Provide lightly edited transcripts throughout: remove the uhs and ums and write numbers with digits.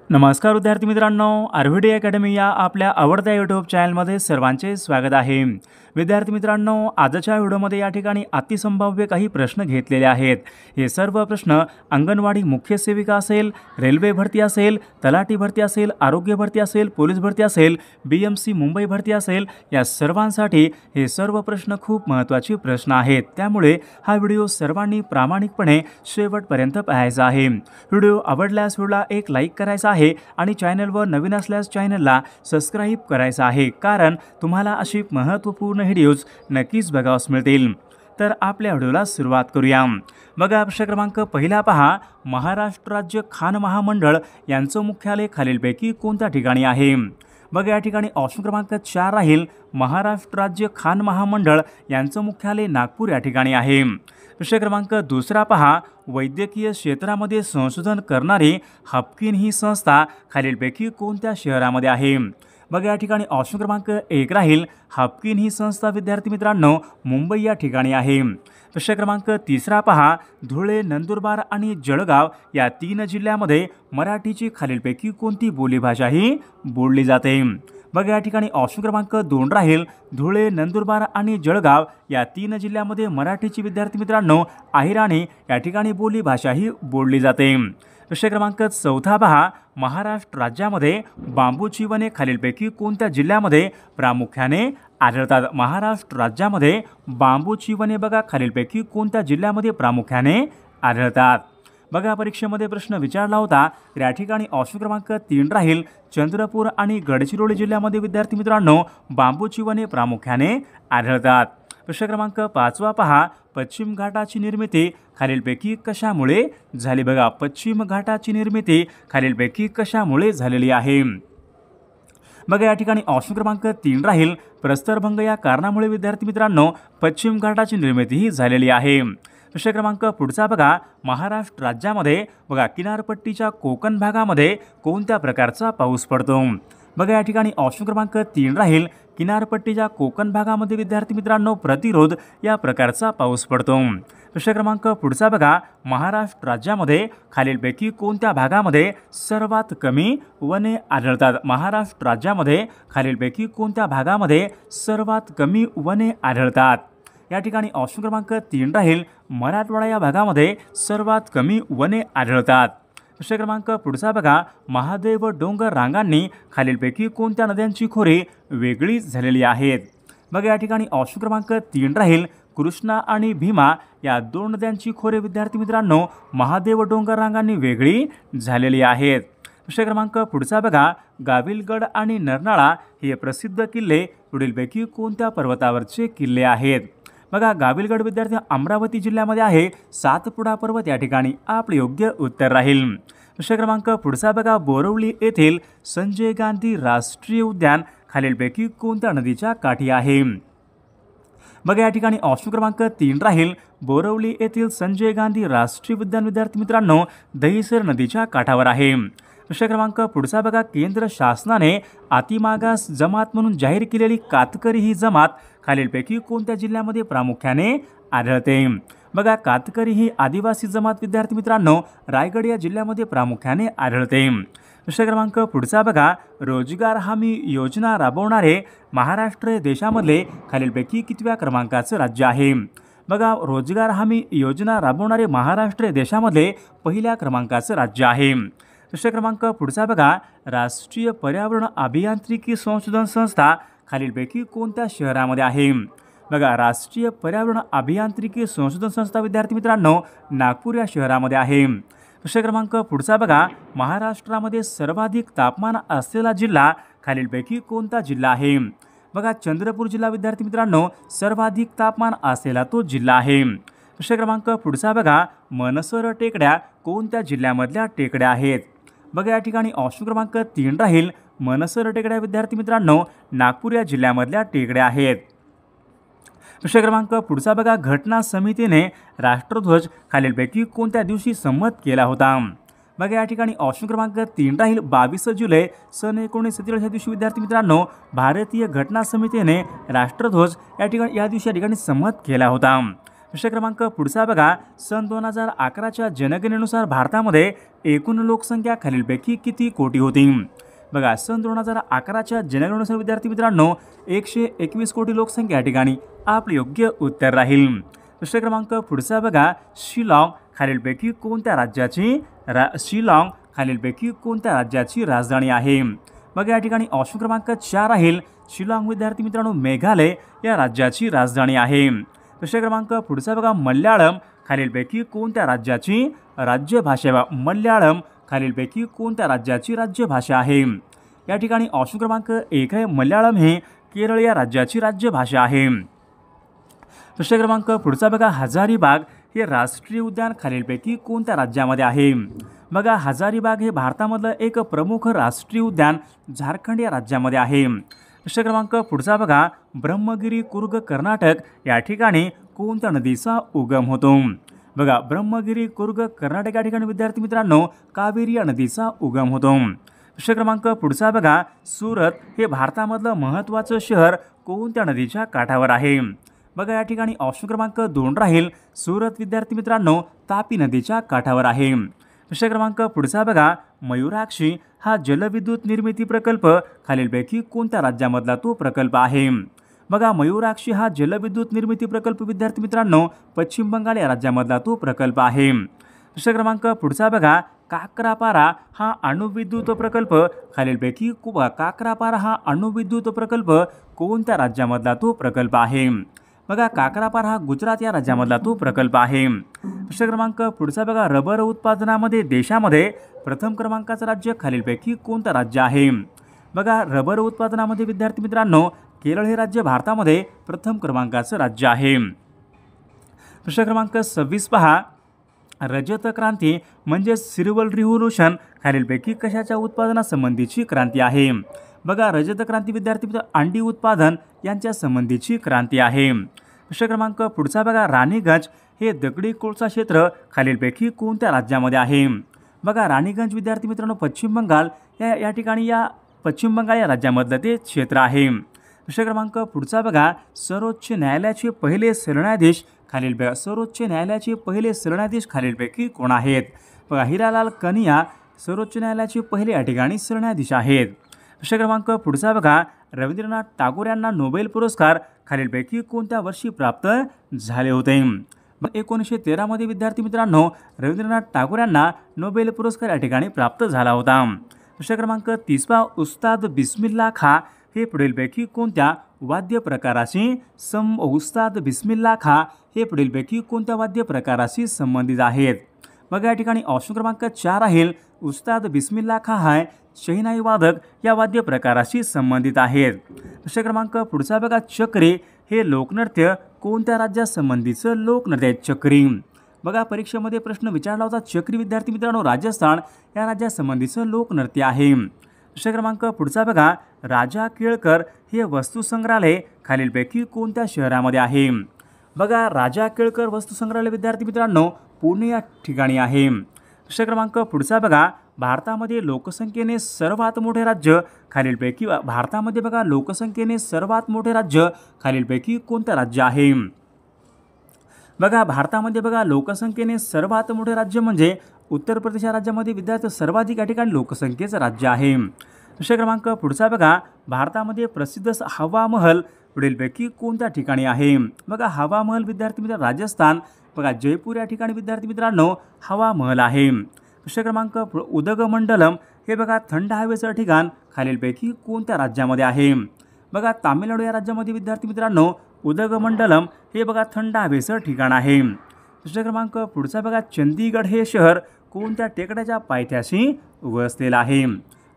नमस्कार विद्यार्थी मित्रांनो, आरव्हीडी अकॅडमी या आपल्या आवडत्या यूट्यूब चॅनलमध्ये सर्वांचे स्वागत आहे। विद्यार्थी मित्रांनो, आजच्या व्हिडिओमध्ये या ठिकाणी अतिसंभाव्य काही प्रश्न घेतलेले आहेत। हे सर्व प्रश्न अंगणवाडी मुख्य सेविका असेल, रेल्वे भरती असेल, तलाठी भरती असेल, आरोग्य भरती असेल, पोलीस भरती असेल, BMC मुंबई भरती असेल, या सर्वांसाठी हे सर्व प्रश्न खूप महत्त्वाचे प्रश्न आहेत। त्यामुळे हा व्हिडिओ सर्वांनी प्रामाणिकपणे शेवटपर्यंत पाहायचा आहे। व्हिडिओ आवडल्यास व्हिडिओला एक लाईक करायचा आहे आणि चॅनलवर नवीन असल्यास चॅनलला सबस्क्राइब करायचं आहे, कारण तुम्हाला अशी महत्त्वपूर्ण व्हिडिओज नक्कीच बघावयास मिळतील। तर आपल्या व्हिडिओला सुरुवात करूया। बघा, प्रश्न क्रमांक पहिला पहा, महाराष्ट्र राज्य खाण महामंडळ यांचं मुख्यालय खालीलपैकी कोणत्या ठिकाणी आहे? बघा, या ठिकाणी ऑप्शन क्रमांक 4 राहील, महाराष्ट्र राज्य खाण महामंडळ यांचं मुख्यालय नागपूर या ठिकाणी आहे। प्रश्न क्रमांक दुसरा पहा, वैद्यकीय क्षेत्रामध्ये संशोधन करणारी हाफकिन ही संस्था खालीलपैकी कोणत्या शहरामध्ये आहे? बघा, या ठिकाणी ऑप्शन क्रमांक 1 राहील, हाफकिन ही संस्था विद्यार्थी मित्रांनो मुंबई या ठिकाणी आहे। प्रश्न क्रमांक तिसरा पहा, धुळे, नंदुरबार आणि जळगाव या 3 जिल्ह्यामध्ये मराठीची खालीलपैकी कोणती बोलीभाषा ही बोलली जाते? बघा, या ठिकाणी ऑप्शन क्रमांक 2 राहील, धुळे, नंदुरबार आणि जळगाव या 3 जिल्ह्यामध्ये मराठीची विद्यार्थी मित्रांनो अहिराणी या ठिकाणी बोलीभाषा ही बोलली जाते। प्रश्न क्रमांक 4 पहा, महाराष्ट्र राज्यामध्ये बांबूची वने खालीलपैकी कोणत्या जिल्ह्यामध्ये प्रामुख्याने आढळतात? महाराष्ट्र राज्यामध्ये बांबूची वने बघा खालीलपैकी कोणत्या जिल्ह्यामध्ये प्रामुख्याने आढळतात? बघा, परीक्षेमध्ये प्रश्न विचारला होता, तर या ठिकाणी ऑप्शन क्रमांक 3 राहील, चंद्रपूर आणि गडचिरोली जिल्ह्यामध्ये विद्यार्थी मित्रांनो बांबूची वने प्रामुख्याने आढळतात। प्रश्न क्रमांक 5 पहा, पश्चिम घाटाची निर्मिती खालीलपैकी कशामुळे झाली? बघा, पश्चिम घाटाची निर्मिती खालीलपैकी कशामुळे झालेली आहे? बघा, या ठिकाणी ऑप्शन क्रमांक 3 राहील, प्रस्तरभंग या कारणामुळे विद्यार्थी मित्रांनो पश्चिम घाटाची निर्मिती ही झालेली आहे। प्रश्न क्रमांक पुढचा बघा, महाराष्ट्र राज्यामध्ये बघा किनारपट्टीच्या कोकण भागामध्ये कोणत्या प्रकारचा पाऊस पडतो? बघा, या ठिकाणी ऑप्शन क्रमांक 3 राहील, किनारपट्टीच्या कोकण भागामध्ये विद्यार्थी मित्रांनो प्रतिरोध या प्रकारचा पाऊस पडतो। प्रश्न क्रमांक पुढचा बघा, महाराष्ट्र राज्यामध्ये खालीलपैकी कोणत्या भागामध्ये सर्वात कमी वने आढळतात? महाराष्ट्र राज्यामध्ये खालीलपैकी कोणत्या भागामध्ये सर्वात कमी वने आढळतात? या ठिकाणी ऑप्शन क्रमांक 3 राहील, मराठवाडा या भागामध्ये सर्वात कमी वने आढळतात। प्रश्न क्रमांक पुढचा बघा, महादेव डोंगर रांगांनी खालीलपैकी कोणत्या नद्यांची खोरे वेगळी झालेली आहेत? बघा, या ठिकाणी ऑप्शन क्रमांक 3 राहील, कृष्णा आणि भीमा या 2 नद्यांची खोरे विद्यार्थी मित्रांनो महादेव डोंगर रांगांनी वेगळी झालेली आहेत। प्रश्न क्रमांक पुढचा बघा, गाविलगड आणि नरनाळा हे प्रसिद्ध किल्ले पुढीलपैकी कोणत्या पर्वतावरचे किल्ले आहेत? बघा, गाविलगड विद्यार्थी अमरावती जिल्ह्यामध्ये आहे, सातपुडा पर्वत या ठिकाणी आपले योग्य उत्तर राहील। प्रश्न क्रमांक पुढचा बघा, बोरवली येथील संजय गांधी राष्ट्रीय उद्यान खालीलपैकी कोणत्या नदीच्या काठी आहे? बघा, या ठिकाणी ऑप्शन क्रमांक 3 राहील, बोरवली येथील संजय गांधी राष्ट्रीय उद्यान विद्यार्थी मित्रांनो दहिसर नदीच्या काठावर आहे। प्रश्न क्रमांक पुढचा बघा, केंद्र शासनाने अतिमागास जमात म्हणून जाहीर केलेली कातकरी ही जमात खालीलपैकी कोणत्या जिल्ह्यामध्ये प्रामुख्याने आढळते? बघा, कातकरी ही आदिवासी जमात विद्यार्थी मित्रांनो रायगड या जिल्ह्यामध्ये प्रामुख्याने आढळते। प्रश्न क्रमांक पुढचा बघा, रोजगार हमी योजना राबवणारे महाराष्ट्र हे देशामधले खालीलपैकी कितव्या क्रमांकाचं राज्य आहे? बघा, रोजगार हमी योजना राबवणारे महाराष्ट्र हे देशामधले पहिल्या क्रमांकाचं राज्य आहे। प्रश्न क्रमांक पुढचा बघा, राष्ट्रीय पर्यावरण अभियांत्रिकी संशोधन संस्था खालीलपैकी कोणत्या शहरामध्ये आहे? बघा, राष्ट्रीय पर्यावरण अभियांत्रिकी संशोधन संस्था विद्यार्थी मित्रांनो नागपूर या शहरामध्ये आहे। प्रश्न क्रमांक पुढचा बघा, महाराष्ट्रामध्ये सर्वाधिक तापमान असलेला जिल्हा खालीलपैकी कोणता जिल्हा आहे? बघा, चंद्रपूर जिल्हा विद्यार्थी मित्रांनो सर्वाधिक तापमान असलेला तो जिल्हा आहे। प्रश्न क्रमांक पुढचा बघा, मनसर टेकड्या कोणत्या जिल्ह्यामधल्या टेकड्या आहेत? बघा, या ठिकाणी ऑप्शन क्रमांक 3 राहील, मनसर टेकड्या विद्यार्थी मित्रांनो नागपूर या जिल्ह्यामधल्या टेकड्या आहेत। प्रश्न क्रमांक पुढचा बघा, घटना समितीने राष्ट्रध्वज खालीलपैकी कोणत्या दिवशी संमत केला होता? बघा, या ठिकाणी ऑप्शन क्रमांक 3 राहील, 22 जुलै सन 1947 या दिवशी विद्यार्थी मित्रांनो भारतीय घटना समितीने राष्ट्रध्वज या दिवशी संमत केला होता। प्रश्न क्रमांक पुढचा बघा, सन 2011च्या जनगणनेनुसार भारतामध्ये एकूण लोकसंख्या खालीलपैकी किती कोटी होती? बघा, सन 2011च्या जनगणनेनुसार विद्यार्थी मित्रांनो 121 कोटी लोकसंख्या या ठिकाणी आपले योग्य उत्तर राहील. प्रश्न क्रमांक पुढचा बघा, शिलाँग खालीलपैकी कोणत्या राज्याची राजधानी आहे? बघा या ठिकाणी ऑप्शन क्रमांक 4 राहील शिलाँग विद्यार्थी मित्रांनो मेघालय या राज्याची राजधानी आहे. प्रश्न क्रमांक पुढचा बघा, मल्याळम खालीलपैकी कोणत्या राज्याची राज्यभाषा? मल्याळम खालीलपैकी कोणत्या राज्याची राज्यभाषा आहे? या ठिकाणी ऑप्शन क्रमांक 1 आहे मल्याळम हे केरळ या राज्याची राज्यभाषा आहे. प्रश्न क्रमांक पुढचा बघा, हजारीबाग हे राष्ट्रीय उद्यान खालीलपैकी कोणत्या राज्यामध्ये आहे? बघा, हजारीबाग हे भारतामधलं एक प्रमुख राष्ट्रीय उद्यान झारखंड या राज्यामध्ये आहे. प्रश्न क्रमांक पुढचा बघा, ब्रह्मगिरी कुर्ग कर्नाटक या ठिकाणी कोणत्या नदीचा उगम होतो? बघा, ब्रह्मगिरी कुर्ग कर्नाटक या ठिकाणी विद्यार्थी मित्रांनो कावेरी या नदीचा उगम होतो. प्रश्न क्रमांक पुढचा बघा, सुरत हे भारतामधलं महत्त्वाचं शहर कोणत्या नदीच्या काठावर आहे? बघा या ठिकाणी ऑप्शन क्रमांक 2 राहील सुरत विद्यार्थी मित्रांनो तापी नदीच्या काठावर आहे. प्रश्न क्रमांक पुढचा बघा, मयूराक्षी हा जलविद्युत निर्मिती प्रकल्प खालीलपैकी कोणत्या राज्यामधला तो प्रकल्प आहे? बघा, मयूराक्षी हा जलविद्युत निर्मिती प्रकल्प विद्यार्थी मित्रांनो पश्चिम बंगाल या राज्यामधला तो प्रकल्प आहे. प्रश्न क्रमांक पुढचा बघा, काक्रापारा हा अणुविद्युत प्रकल्प खालीलपैकी कोणत्या राज्यामधला तो प्रकल्प आहे? बघा, काक्रापारा हा गुजरात या राज्यामधला तो प्रकल्प आहे. प्रश्न क्रमांक पुढचा बघा, रबर उत्पादनामध्ये देशामध्ये प्रथम क्रमांकाचं राज्य खालीलपैकी कोणतं राज्य आहे? बघा, रबर उत्पादनामध्ये विद्यार्थी मित्रांनो केरळ हे राज्य भारतामध्ये प्रथम क्रमांकाचं राज्य आहे. प्रश्न क्रमांक 26 पहा, रजत क्रांती म्हणजे सिल्वर रिव्होल्यूशन खालीलपैकी कशाच्या उत्पादनासंबंधीची क्रांती आहे? बघा, रजत क्रांती विद्यार्थी अंडी उत्पादन यांच्या संबंधीची क्रांती आहे. प्रश्न क्रमांक पुढचा बघा, राणीगंज हे दगडी कोळसा क्षेत्र खालीलपैकी कोणत्या राज्यामध्ये आहे? बघा, राणीगंज विद्यार्थी मित्रांनो पश्चिम बंगाल या ठिकाणी पश्चिम बंगाल या राज्यामधलं ते क्षेत्र आहे. प्रश्न क्रमांक पुढचा बघा, सर्वोच्च न्यायालयाचे पहिले सरन्यायाधीश खालीलपैकी कोण आहेत? बघा, हिरालाल कनिया सर्वोच्च न्यायालयाचे पहिले या ठिकाणी सरन्यायाधीश आहेत. प्रश्न क्रमांक पुढचा बघा, रवींद्रनाथ टागोर यांना नोबेल पुरस्कार खालीलपैकी कोणत्या वर्षी प्राप्त झाले होते? 1913 मध्ये विद्यार्थी मित्रांनो रवींद्रनाथ टागोर यांना नोबेल पुरस्कार या ठिकाणी प्राप्त झाला होता. प्रश्न क्रमांक 30 उस्ताद बिस्मिल्ला खा हे पुढीलपैकी कोणत्या वाद्य प्रकाराशी संबंधित आहेत? बघा, या ठिकाणी ऑप्शन क्रमांक 4 राहील उस्ताद बिस्मिल्ला खा हा शहनाई वादक या वाद्य प्रकाराशी संबंधित आहेत. प्रश्न क्रमांक पुढचा बघा, चक्री हे लोकनृत्य कोणत्या राज्यासंबंधीचं लोकनृत्य आहे? चक्री. बघा, परीक्षेमध्ये प्रश्न विचारला होता. चक्री विद्यार्थी मित्रांनो राजस्थान या राज्यासंबंधीचं लोकनृत्य आहे. प्रश्न क्रमांक पुढचा बघा, राजा केळकर हे वस्तुसंग्रहालय खालीलपैकी कोणत्या शहरामध्ये आहे? बघा, राजा केळकर वस्तुसंग्रहालय विद्यार्थी मित्रांनो पुणे या ठिकाणी आहे. प्रश्न क्रमांक पुढचा बघा, भारतामध्ये लोकसंख्येने सर्वात मोठे राज्य खालीलपैकी कोणतं राज्य आहे? बघा, भारतामध्ये लोकसंख्येने सर्वात मोठे राज्य म्हणजे उत्तर प्रदेश या राज्यामध्ये विद्यार्थी सर्वाधिक या ठिकाणी लोकसंख्येचं राज्य आहे. प्रश्न क्रमांक पुढचा बघा, भारतामध्ये प्रसिद्ध हवा महल पुढीलपैकी कोणत्या ठिकाणी आहे? बघा, हवा महल विद्यार्थी मित्र राजस्थान जयपूर या ठिकाणी विद्यार्थी मित्रांनो हवा महल आहे. प्रश्न क्रमांक उदगमंडलम हे बघा थंड हवेचं ठिकाण खालीलपैकी कोणत्या राज्यामध्ये आहे? बघा, तामिळनाडू या राज्यामध्ये विद्यार्थी मित्रांनो उदगमंडलम हे बघा थंड हवेचं ठिकाण आहे. प्रश्न क्रमांक पुढचा बघा, चंदीगड हे शहर कोणत्या टेकड्याच्या पायथ्याशी वसलेलं आहे?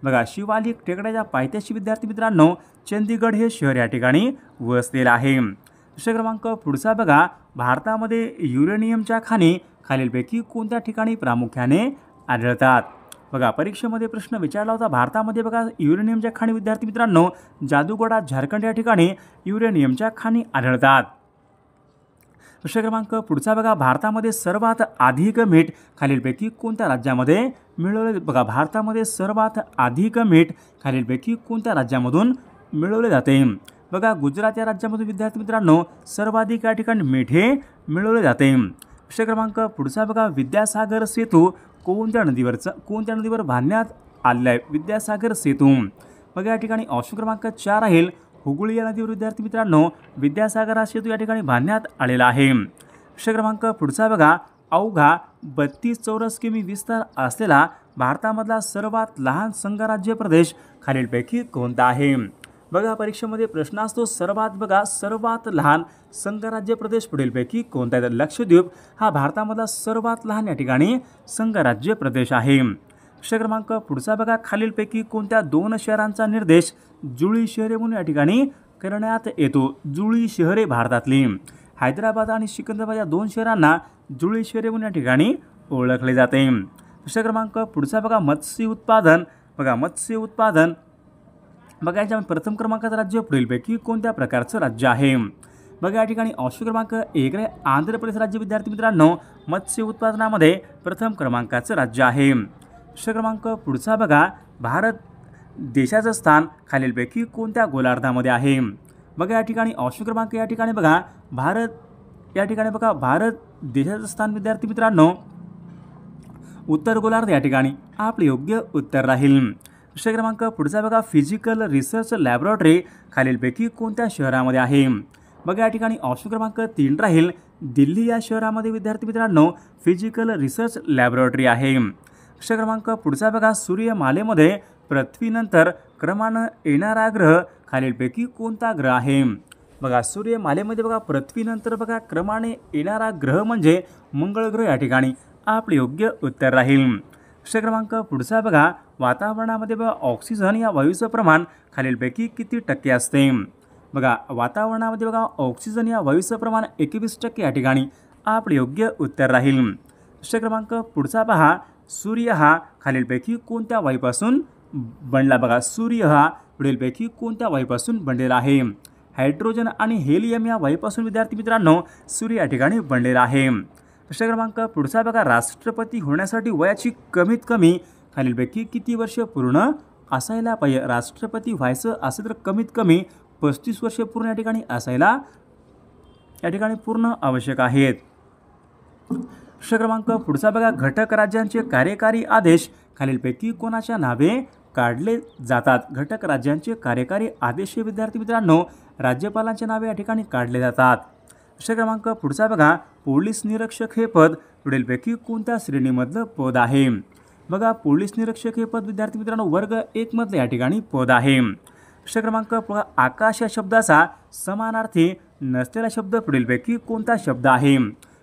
बघा, शिवालिक टेकड्याच्या पायथ्याशी विद्यार्थी मित्रांनो चंदीगड हे शहर या ठिकाणी वसलेलं आहे. प्रश्न क्रमांक पुढचा बघा, भारतामध्ये युरेनियमच्या खाणी खालीलपैकी कोणत्या ठिकाणी प्रामुख्याने आढळतात? बघा, परीक्षेमध्ये प्रश्न विचारला होता. भारतामध्ये बघा युरेनियमच्या खाणी विद्यार्थी मित्रांनो जादूगोडा झारखंड या ठिकाणी युरेनियमच्या खाणी आढळतात. प्रश्न क्रमांक पुढचा बघा, भारतामध्ये सर्वात अधिक मीठ खालीलपैकी कोणत्या राज्यामध्ये मिळवले? बघा, भारतामध्ये सर्वात अधिक मीठ खालीलपैकी कोणत्या राज्यामधून मिळवले जाते? बघा गुजरात या राज्यामधून विद्यार्थी मित्रांनो सर्वाधिक या ठिकाणी मेढे मिळवले जाते। प्रश्न क्रमांक पुढचा बघा विद्यासागर सेतू कोणत्या नदीवर बांधण्यात आलेला आहे? विद्यासागर सेतू बघा या ठिकाणी ऑप्शन क्रमांक 4 राहील हुगळी या नदीवर विद्यार्थी मित्रांनो विद्यासागर हा सेतू या ठिकाणी बांधण्यात आलेला आहे। प्रश्न क्रमांक पुढचा बघा अवघा 32 चौरस किमी विस्तार असलेला भारतामधला सर्वात लहान संघराज्य प्रदेश खालीलपैकी कोणता आहे? बघा परीक्षेमध्ये प्रश्न असतो सर्वात लहान संघराज्य प्रदेश पुढीलपैकी कोणता आहे? लक्षद्वीप हा भारतामधला सर्वात लहान या ठिकाणी संघराज्य प्रदेश आहे। प्रश्न क्रमांक पुढचा बघा खालीलपैकी कोणत्या 2 शहरांचा निर्देश जुळी शहरे म्हणून या ठिकाणी करण्यात येतो? जुळी शहरे भारतातली हैदराबाद आणि सिकंदराबाद या 2 शहरांना जुळी शहरे म्हणून या ठिकाणी ओळखले जाते। प्रश्न क्रमांक पुढचा बघा मत्स्य उत्पादन बघा याच्या प्रथम क्रमांकाचं राज्य पुढीलपैकी कोणत्या प्रकारचं राज्य आहे? बघा या ठिकाणी ऑप्शन क्रमांक 1 आंध्र प्रदेश राज्य विद्यार्थी मित्रांनो मत्स्य उत्पादनामध्ये प्रथम क्रमांकाचं राज्य आहे। प्रश्न क्रमांक पुढचा बघा भारत देशाचं स्थान खालीलपैकी कोणत्या गोलार्धामध्ये आहे? बघा या ठिकाणी ऑप्शन क्रमांक या ठिकाणी बघा भारत देशाचं स्थान विद्यार्थी मित्रांनो उत्तर गोलार्ध या ठिकाणी आपले योग्य उत्तर राहील। प्रश्न क्रमांक पुढचा बघा फिजिकल रिसर्च लॅबोरेटरी खालीलपैकी कोणत्या शहरामध्ये आहे? बघा या ठिकाणी ऑप्शन क्रमांक 3 राहील दिल्ली या शहरामध्ये विद्यार्थी मित्रांनो फिजिकल रिसर्च लॅबोरेटरी आहे। प्रश्न क्रमांक पुढचा बघा सूर्यमालेमध्ये पृथ्वीनंतर क्रमानं येणारा ग्रह खालीलपैकी कोणता ग्रह आहे? बघा सूर्यमालेमध्ये बघा पृथ्वीनंतर बघा क्रमाने येणारा ग्रह म्हणजे मंगळ ग्रह या ठिकाणी आपले योग्य उत्तर राहील। प्रश्न क्रमांक पुढचा बघा वातावरणामध्ये बघा ऑक्सिजन या वायूचं प्रमाण खालीलपैकी किती टक्के असते? बघा वातावरणामध्ये बघा ऑक्सिजन या वायूचं प्रमाण 21% या ठिकाणी आपले योग्य उत्तर राहील। प्रश्न क्रमांक पुढचा पहा सूर्य हा खालीलपैकी कोणत्या वायूपासून बनला? बघा सूर्य हा पुढीलपैकी कोणत्या वायूपासून बनलेला आहे? हायड्रोजन आणि हेलियम या वायूपासून विद्यार्थी मित्रांनो सूर्य या ठिकाणी बनलेला आहे। प्रश्न क्रमांक पुढचा बघा राष्ट्रपती होण्यासाठी वयाची कमीत कमी खालीलपैकी किती वर्ष पूर्ण असायला पाहिजे? राष्ट्रपती व्हायचं असेल तर कमीत कमी 35 वर्ष पूर्ण या ठिकाणी असायला पूर्ण आवश्यक आहेत। प्रश्न क्रमांक पुढचा बघा घटक राज्यांचे कार्यकारी आदेश खालीलपैकी कोणाच्या नावे काढले जातात? घटक राज्यांचे कार्यकारी आदेश हे विद्यार्थी मित्रांनो राज्यपालांच्या नावे या ठिकाणी काढले जातात। प्रश्न क्रमांक पुढचा बघा पोलीस निरीक्षक हे पद पुढीलपैकी कोणत्या श्रेणीमधलं पद आहे? बघा पोलीस निरीक्षक हे पद विद्यार्थी मित्रांनो वर्ग 1 मधलं या ठिकाणी पद आहे। प्रश्न क्रमांक आकाश या शब्दाचा समानार्थी नसलेला शब्द पुढीलपैकी कोणता शब्द आहे?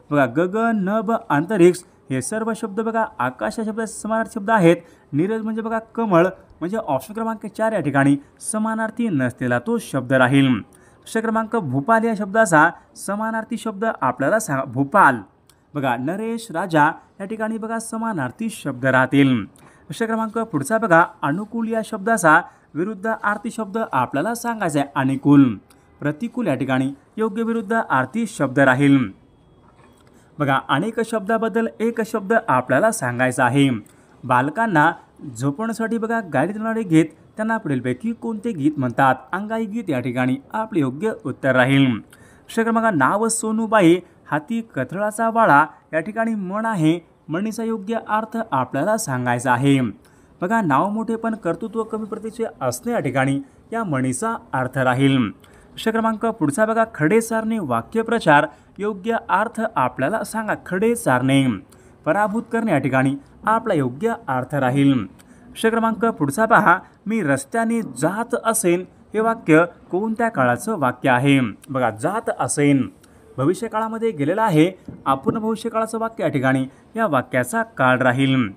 बघा गगन नभ अंतरिक्ष हे सर्व शब्द बघा आकाश या शब्दाचे समानार्थी शब्द आहेत। नीरज म्हणजे बघा कमळ म्हणजे ऑप्शन क्रमांक 4 या ठिकाणी समानार्थी नसलेला तो शब्द राहील। प्रश्न क्रमांक भूपाल या शब्दाचा समानार्थी शब्द आपल्याला सांगा। भूपाल बघा नरेश राजा या ठिकाणी बघा समानार्थी शब्द राहतील। प्रश्न क्रमांक पुढचा बघा अनुकूल या शब्दाचा विरुद्धार्थी शब्द आपल्याला सांगायचा आहे। अनुकूल प्रतिकूल या ठिकाणी योग्य विरुद्धार्थी शब्द राहील। बघा अनेक शब्दाबद्दल एक शब्द आपल्याला सांगायचा आहे। बालकांना झोपवण्यासाठी बघा गायले जाणारे गीत त्यांना पुढीलपैकी कोणते गीत म्हणतात? अंगाई गीत या ठिकाणी आपले योग्य उत्तर राहील। प्रश्न क्रमांक नाव सोनूबाई हाती कथळाचा वाळा या ठिकाणी म्हण आहे। म्हणीचा योग्य अर्थ आपल्याला सांगायचा आहे। बघा नाव मोठे पण कर्तृत्व कमी प्रतीचे असणे या ठिकाणी या म्हणीचा अर्थ राहील। प्रश्न क्रमांक पुढचा बघा खडे सारणे वाक्यप्रचार योग्य अर्थ आपल्याला सांगा। खडे सारणे पराभूत करणे या ठिकाणी आपला योग्य अर्थ राहील। प्रश्न क्रमांक पुढचा पहा मी रस्त्याने जात असेन हे वाक्य कोणत्या काळाचं वाक्य आहे? बघा जात असेन भविष्यकाळामध्ये गेलेला आहे। अपूर्ण भविष्यकाळाचं वाक्य या ठिकाणी या वाक्याचा काळ राहील।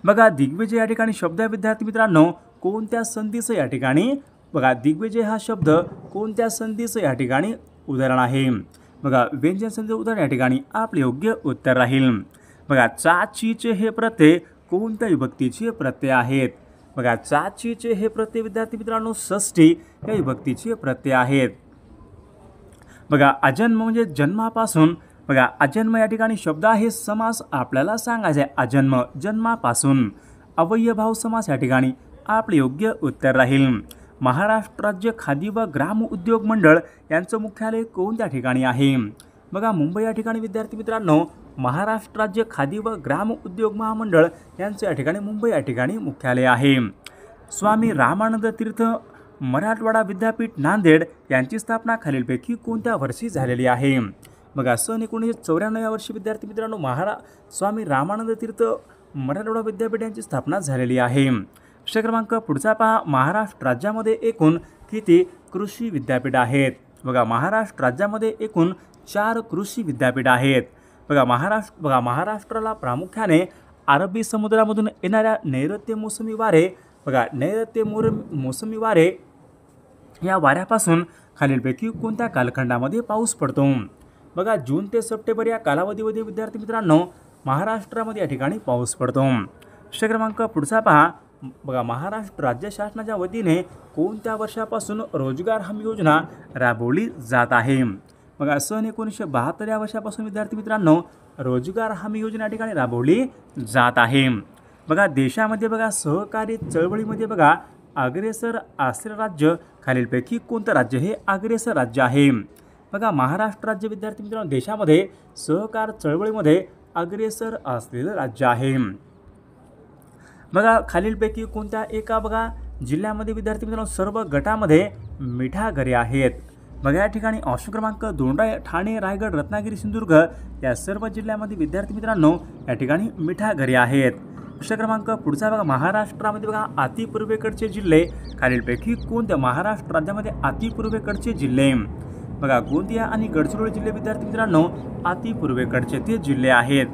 बघा दिग्विजय या ठिकाणी शब्द विद्यार्थी मित्रांनो कोणत्या संधीचं या ठिकाणी बघा दिग्विजय हा शब्द कोणत्या संधीचं या ठिकाणी उदाहरण आहे? बघा व्यंजन संधी उदाहरण या ठिकाणी आपले योग्य उत्तर राहील। बघा चाचीचे हे प्रत्यय कोणत्या विभक्तीचे प्रत्यय आहेत? बघा चाचीचे हे प्रत्यय विद्यार्थी मित्रांनो षष्ठी या विभक्तीचे प्रत्यय आहेत। बघा अजन्म म्हणजे जन्मापासून बघा अजन्म या ठिकाणी शब्द आहे समास आपल्याला सांगायचा आहे। अजन्म जन्मापासून अव्ययभाव समास या ठिकाणी आपले योग्य उत्तर राहील। महाराष्ट्र राज्य खादी व ग्राम उद्योग मंडळ यांचं मुख्यालय कोणत्या ठिकाणी आहे? बघा मुंबई या ठिकाणी विद्यार्थी मित्रांनो महाराष्ट्र राज्य खादी व ग्राम उद्योग महामंडळ यांचं या ठिकाणी मुंबई या ठिकाणी मुख्यालय आहे. स्वामी रामानंद तीर्थ मराठवाडा विद्यापीठ नांदेड यांची स्थापना खालीलपैकी कोणत्या वर्षी झालेली आहे? बघा सन 1994 या वर्षी विद्यार्थी मित्रांनो स्वामी रामानंद तीर्थ मराठवाडा विद्यापीठ यांची स्थापना झालेली आहे. प्रश्न क्रमांक पुढचा पहा. महाराष्ट्र राज्यामध्ये एकूण किती कृषी विद्यापीठ आहेत? बघा महाराष्ट्र राज्यामध्ये एकूण 4 कृषी विद्यापीठ आहेत. बघा महाराष्ट्राला प्रामुख्याने अरबी समुद्रामधून येणाऱ्या नैऋत्य मोसमी वारे मोसमी वारे या वाऱ्यापासून खालीलपैकी कोणत्या कालखंडामध्ये पाऊस पडतो? बघा जून ते सप्टेंबर या कालावधीमध्ये विद्यार्थी मित्रांनो महाराष्ट्रामध्ये या ठिकाणी पाऊस पडतो. प्रश्न क्रमांक पुढचा पहा. बघा महाराष्ट्र राज्य शासनाच्या वतीने कोणत्या वर्षापासून रोजगार हमी योजना राबवली जात आहे? बघा सन 1972 या वर्षापासून विद्यार्थी मित्रांनो रोजगार हमी योजना या ठिकाणी राबवली जात आहे. बघा देशामध्ये सहकारी चळवळीमध्ये अग्रेसर असलेलं राज्य खालीलपैकी कोणतं राज्य हे अग्रेसर राज्य आहे? बघा महाराष्ट्र राज्य विद्यार्थी मित्रांनो देशामध्ये सहकार चळवळीमध्ये अग्रेसर असलेलं राज्य आहे. बघा खालीलपैकी कोणत्या एका जिल्ह्यामध्ये विद्यार्थी मित्रांनो सर्व गटामध्ये मिठागरे आहेत? बघा या ठिकाणी ऑप्शन क्रमांक 2 ठाणे रायगड रत्नागिरी सिंधुदुर्ग या सर्व जिल्ह्यामध्ये विद्यार्थी मित्रांनो या ठिकाणी मिठागरे आहेत. प्रश्न क्रमांक पुढचा महाराष्ट्रामध्ये अतिपूर्वेकडचे जिल्हे खालीलपैकी कोणत्या? महाराष्ट्र राज्यामध्ये अतिपूर्वेकडचे जिल्हे बघा गोंदिया आणि गडचिरोली जिल्हे विद्यार्थी मित्रांनो अतिपूर्वेकडचे ते जिल्हे आहेत.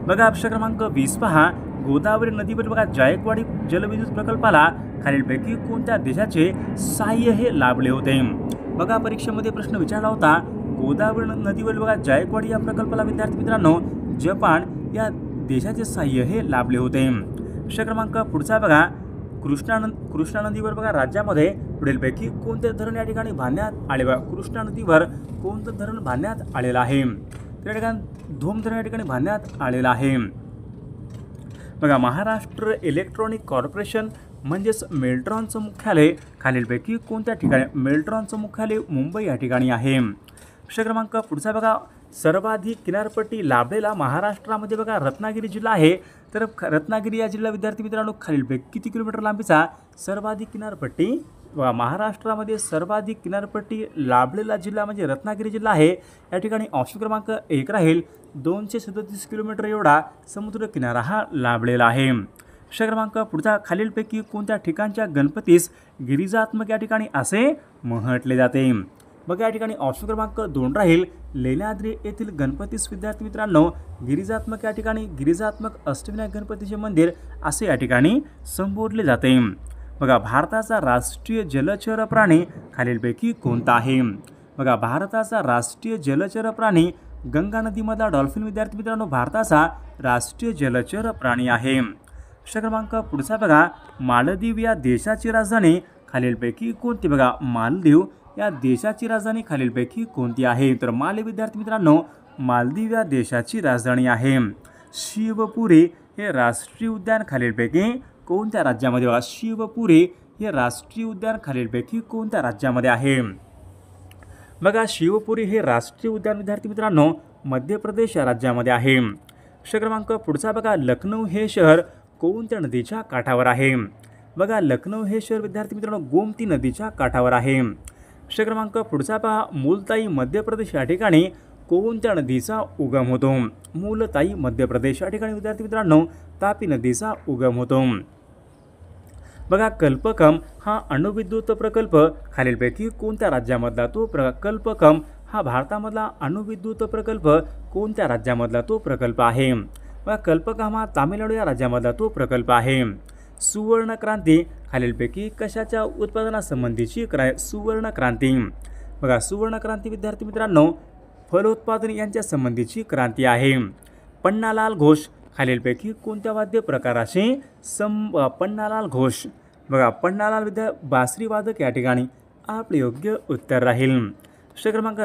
बघा प्रश्न क्रमांक 20 पहा. गोदावरी नदीवर जायकवाडी जलविद्युत प्रकल्पाला खालीलपैकी कोणत्या देशाचे सहाय्य हे लाभले होते? बघा परीक्षेमध्ये प्रश्न विचारला होता. गोदावरी नदीवर जायकवाडी या प्रकल्पाला विद्यार्थी मित्रांनो जपान या देशाचे सहाय्य हे लाभले होते. प्रश्न क्रमांक पुढचा बघा. कृष्णा नदीवर राज्यामध्ये पुढीलपैकी कोणते धरण या ठिकाणी बांधण्यात आले? कृष्णा नदीवर कोणतं धरण बांधण्यात आलेलं आहे? त्या ठिकाणी धोम धरण या ठिकाणी बांधण्यात आलेलं आहे. बघा महाराष्ट्र इलेक्ट्रॉनिक कॉर्पोरेशन म्हणजेच मेल्ट्रॉनचं मुख्यालय खालीलपैकी कोणत्या ठिकाणी? मेल्ट्रॉनचं मुख्यालय मुंबई या ठिकाणी आहे. प्रश्न क्रमांक पुढचा सर्वाधिक किनारपट्टी लाभलेला महाराष्ट्रामध्ये रत्नागिरी जिल्हा आहे. तर रत्नागिरी या जिल्हा विद्यार्थी मित्रांनो खालीलपैकी किती किलोमीटर लांबीचा सर्वाधिक किनारपट्टी? महाराष्ट्रामध्ये सर्वाधिक किनारपट्टी लाभलेला जिल्हा म्हणजे रत्नागिरी जिल्हा आहे. या ठिकाणी ऑप्शन क्रमांक 1 राहील. 237 किलोमीटर एवढा समुद्र किनारा हा लाभलेला आहे. प्रश्न क्रमांक पुढचा. खालीलपैकी कोणत्या ठिकाणच्या गणपतीस गिरिजात्मक या ठिकाणी असे म्हटले जाते? बघा या ठिकाणी ऑप्शन क्रमांक 2 राहील. लेण्याद्री येथील गणपतीस विद्यार्थी मित्रांनो गिरिजात्मक या ठिकाणी गिरिजात्मक अष्टविनायक गणपतीचे मंदिर असे या ठिकाणी संबोधले जाते. बघा भारताचा राष्ट्रीय जलचर प्राणी खालीलपैकी कोणता आहे? बघा भारताचा राष्ट्रीय जलचर प्राणी गंगा नदीमधला डॉल्फिन विद्यार्थी मित्रांनो भारताचा राष्ट्रीय जलचर प्राणी आहे. प्रश्न क्रमांक पुढचा बघा. मालदीव या देशाची राजधानी खालीलपैकी कोणती? बघा मालदीव या देशाची राजधानी खालीलपैकी कोणती आहे? तर विद्यार्थी मित्रांनो मालदीव या देशाची राजधानी आहे. शिवपुरी हे राष्ट्रीय उद्यान खालीलपैकी कोणत्या राज्यामध्ये? बघा शिवपुरी हे राष्ट्रीय उद्यान खालीलपैकी कोणत्या राज्यामध्ये आहे? बघा शिवपुरी हे राष्ट्रीय उद्यान विद्यार्थी मित्रांनो मध्य प्रदेश या राज्यामध्ये आहे. प्रश्न क्रमांक पुढचा बघा. लखनौ हे शहर कोणत्या नदीच्या काठावर आहे? बघा लखनौ हे शहर विद्यार्थी मित्रांनो गोमती नदीच्या काठावर आहे. प्रश्न क्रमांक पुढचा पहा. मुलताई मध्य प्रदेश या ठिकाणी कोणत्या नदीचा उगम होतो? मुलताई मध्य प्रदेश या ठिकाणी विद्यार्थी मित्रांनो तापी नदीचा उगम होतो. बघा कल्पकम हा अणुविद्युत प्रकल्प खालीलपैकी कोणत्या राज्यामधला तो कल्पकम हा भारतामधला अणुविद्युत प्रकल्प कोणत्या राज्यामधला तो प्रकल्प आहे? बघा कल्पकम हा तामिळनाडू या राज्यामधला तो प्रकल्प आहे. सुवर्ण क्रांती खालीलपैकी कशाच्या उत्पादनासंबंधीची सुवर्ण क्रांती? बघा सुवर्ण क्रांती विद्यार्थी मित्रांनो फलोत्पादन यांच्या संबंधीची क्रांती आहे. पन्नालाल घोष खालीलपैकी कोणत्या वाद्य प्रकाराशी पन्नालाल घोष? बघा पन्नालाल बासरी वादक या ठिकाणी आपले योग्य उत्तर राहील. प्रश्न क्रमांक.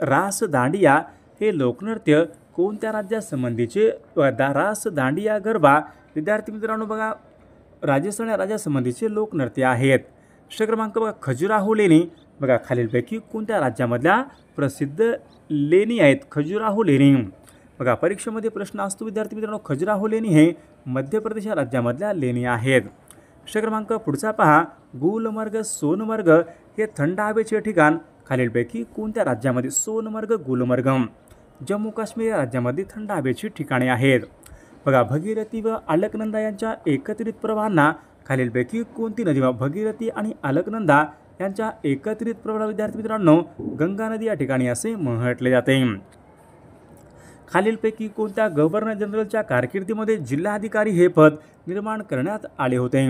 रास दांडिया हे लोकनृत्य कोणत्या राज्यासंबंधीचे? रास दांडिया गरबा विद्यार्थी मित्रांनो बघा राजस्थान या राज्यासंबंधीचे लोकनृत्य आहेत. प्रश्न क्रमांक बघा खजुराहो लेणी बघा खालीलपैकी कोणत्या राज्यामधल्या प्रसिद्ध लेणी आहेत. खजुराहो लेणी बघा परीक्षेमध्ये प्रश्न असतो विद्यार्थी मित्रांनो. खजुराहो लेणी हे मध्य प्रदेश या राज्यामधल्या लेणी आहेत. प्रश्न क्रमांक पुढचा पहा. गुलमर्ग सोनमर्ग हे थंड हवेचे ठिकाण खालीलपैकी कोणत्या राज्यामध्ये. सोनमर्ग गुलमर्ग जम्मू काश्मीर या राज्यामध्ये थंड हवेची ठिकाणे आहेत. बघा भगीरथी व अलकनंदा यांच्या एकत्रित प्रवाहांना खालीलपैकी कोणती नदी. भगीरथी आणि अलकनंदा यांच्या एकत्रित प्रवाहाला विद्यार्थी मित्रांनो गंगा नदी या ठिकाणी असे म्हटले जाते. खालीलपैकी कोणत्या गव्हर्नर जनरलच्या कारकिर्दीमध्ये जिल्हाधिकारी हे पद निर्माण करण्यात आले होते.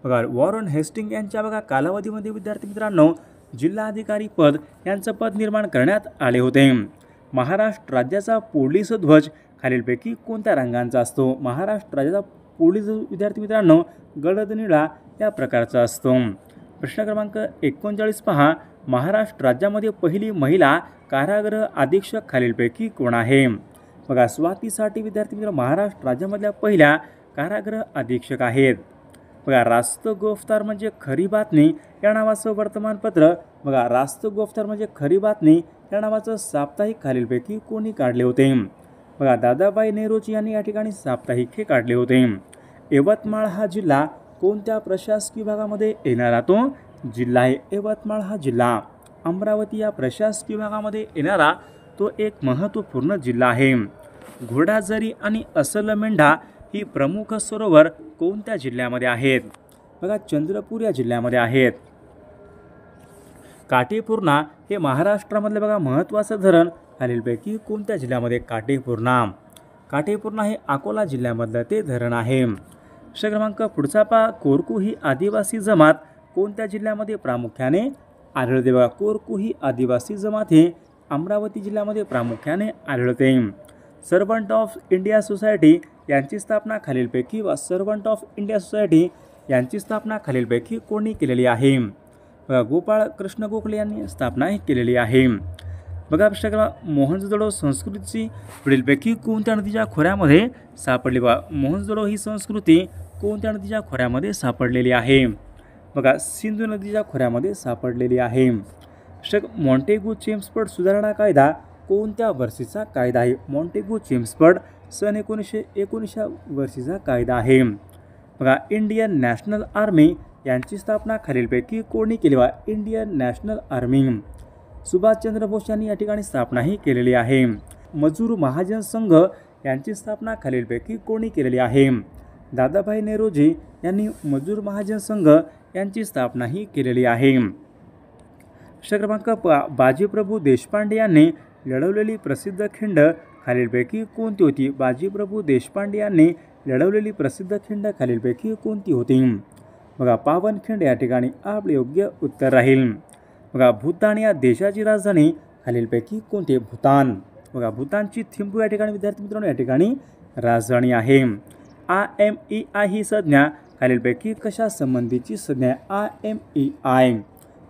बघा वॉरन हेस्टिंग यांच्या बघा कालावधीमध्ये विद्यार्थी मित्रांनो जिल्हाधिकारी पद यांचं पद निर्माण करण्यात आले होते. महाराष्ट्र राज्याचा पोलीस ध्वज खालीलपैकी कोणत्या रंगांचा असतो. महाराष्ट्र राज्याचा पोलीस विद्यार्थी मित्रांनो गडद निळा या प्रकारचा असतो. प्रश्न क्रमांक 39 पहा. महाराष्ट्र राज्यामध्ये पहिली महिला कारागृह अधीक्षक खालीलपैकी कोण आहे. बघा स्वाती साठी विद्यार्थी मित्र महाराष्ट्र राज्यामधल्या पहिल्या कारागृह अधीक्षक आहेत. बघा रास्त गोफ्तार म्हणजे खरी बातमी या नावाचं वर्तमानपत्र. बघा रास्त गोफ्तार म्हणजे खरी बातमी या नावाचं साप्ताहिक खालीलपैकी कोणी काढले होते. बघा दादाबाई नेहरूजी यांनी या ठिकाणी साप्ताहिक हे काढले होते. यवतमाळ हा जिल्हा कोणत्या प्रशासकीय विभागामध्ये येणारा तो जिल्हा आहे. यवतमाळ हा जिल्हा अमरावती या प्रशासकीय विभागामध्ये येणारा तो एक महत्त्वपूर्ण जिल्हा आहे. घोडाझरी आणि असलमेंढा ही प्रमुख सरोवर कोणत्या जिल्ह्यामध्ये आहेत. बघा चंद्रपूर या जिल्ह्यामध्ये आहेत. काटेपूर्णा हे महाराष्ट्रामधले बघा महत्त्वाचं धरण खालीलपैकी कोणत्या जिल्ह्यामध्ये. काटेपूर्णा काटेपूर्णा हे अकोला जिल्ह्यामधलं ते धरण आहे. प्रश्न क्रमांक पुढचा पहा. कोरकू ही आदिवासी जमात कोणत्या जिल्ह्यामध्ये प्रामुख्याने आढळते. बघा कोरकू ही आदिवासी जमात हे अमरावती जिल्ह्यामध्ये प्रामुख्याने आढळते. सर्वंट ऑफ इंडिया सोसायटी यांची स्थापना खालीलपैकी सर्वंट ऑफ इंडिया सोसायटी यांची स्थापना खालीलपैकी कोणी केलेली आहे. बघा गोपाळ कृष्ण गोखले यांनी स्थापना केलेली आहे. बघा प्रश्न मोहनजोदडो संस्कृतीची पुढीलपैकी कोणत्या नदीच्या खोऱ्यामध्ये सापडली. बघा मोहनजोदडो ही संस्कृती कोणत्या नदीच्या खोऱ्यामध्ये सापडलेली आहे. बघा सिंधू नदीच्या खोऱ्यामध्ये सापडलेली आहे. मॉन्टेगू चेम्सफोर्ड सुधारणा कायदा कोणत्या वर्षीचा कायदा आहे. मॉन्टेगू चेम्सफोर्ड सन 1919 वर्षीचा कायदा आहे. बघा इंडियन नॅशनल आर्मी यांची स्थापना खालीलपैकी कोणी केली. Indian National Army Subhashchandra Bose यांनी या ठिकाणी स्थापनाही केलेली आहे. मजूर महाजन संघ यांची स्थापना खालीलपैकी कोणी केलेली आहे. दादाभाई नेहरूजी यांनी मजूर महाजन संघ यांची स्थापनाही केलेली आहे. प्रश्न क्रमांक बाजीप्रभू देशपांडे यांनी लढवलेली प्रसिद्ध खिंड खालीलपैकी कोणती होती. बाजीप्रभू देशपांडे यांनी लढवलेली प्रसिद्ध खिंड खालीलपैकी कोणती होती. बघा पावनखिंड या ठिकाणी आपले योग्य उत्तर राहील. बघा भूतान या देशाची राजधानी खालीलपैकी कोणती. भूतान बघा भूतानची थिंपू या ठिकाणी विद्यार्थी मित्रांनो या ठिकाणी राजधानी आहे. IMEI ही संज्ञा खालीलपैकी कशा संबंधीची संज्ञा आहे. IMEI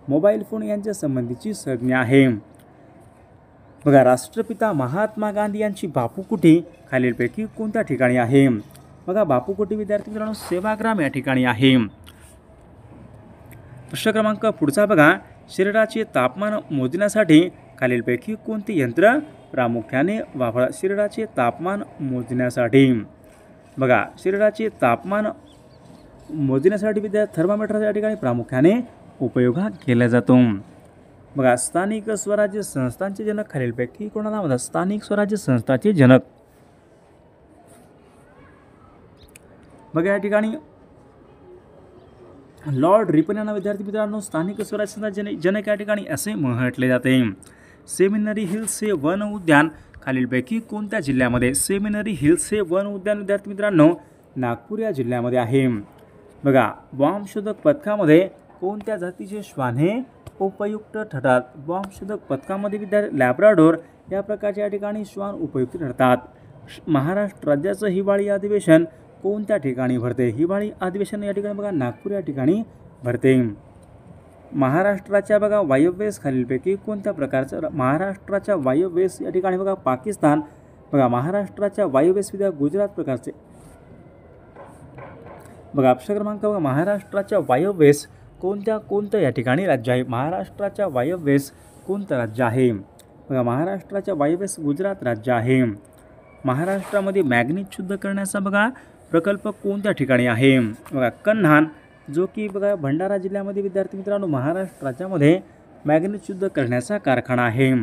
मोबाईल फोन यांच्या संबंधीची संज्ञा आहे. बघा राष्ट्रपिता महात्मा गांधी यांची बापूकुटी खालीलपैकी कोणत्या ठिकाणी आहे. बघा बापूकुटी विद्यार्थी मित्रांनो सेवाग्राम या ठिकाणी आहे. प्रश्न क्रमांक पुढचा बघा. शरीराचे तापमान मोजण्यासाठी खालीलपैकी कोणते यंत्र प्रामुख्याने वापरा. शरीराचे तापमान मोजण्यासाठी बघा शरीराचे तापमान मोजण्यासाठी थर्मामीटरच्या ठिकाणी प्रामुख्याने उपयोग केला जातो. बघा स्थानिक स्वराज्य संस्थांचे जनक खालीलपैकी कोणाला म्हणतात. स्थानिक स्वराज्य संस्थांचे जनक बघा या ठिकाणी लॉर्ड रिपन यांना विद्यार्थी मित्रांनो स्थानिक स्वराज्य संस्था जनक या ठिकाणी असे म्हटले जाते. सेमिनरी हिल्स हे वन उद्यान खालीलपैकी कोणत्या जिल्ह्यामध्ये. सेमिनरी हिल्स हे वन उद्यान विद्यार्थी मित्रांनो नागपूर या जिल्ह्यामध्ये आहे. बघा बॉम्बशोधक पथकामध्ये कोणत्या जातीचे श्वान हे उपयुक्त ठरतात. बॉम्बशोधक पथकामध्ये लॅब्राडोर या प्रकारच्या या ठिकाणी श्वान उपयुक्त ठरतात. महाराष्ट्र राज्याचं हिवाळी अधिवेशन कोणत्या ठिकाणी भरते. हिवाळी अधिवेशन या ठिकाणी बघा नागपूर या ठिकाणी भरते. महाराष्ट्राच्या बघा वायव्येस खालीलपैकी कोणत्या प्रकारचं. महाराष्ट्राच्या वायव्येस या ठिकाणी बघा पाकिस्तान. बघा महाराष्ट्राच्या वायव्येस गुजरात प्रकारचे बघा ऑप्शन क्रमांक बघा महाराष्ट्राच्या वायव्येस कोणतं या ठिकाणी राज्य आहे? महाराष्ट्राच्या वायव्येस कोणतं राज्य आहे? बघा महाराष्ट्राच्या वायव्येस गुजरात राज्य आहे. महाराष्ट्रामध्ये मॅग्नीज शुद्ध करण्याचा बघा प्रकल्प कोणत्या ठिकाणी आहे? बघा कन्हान, जो की बघा भंडारा जिल्ह्यामध्ये विद्यार्थी मित्रांनो महाराष्ट्र राज्यामध्ये मॅग्नीज शुद्ध करण्याचा कारखाना आहे.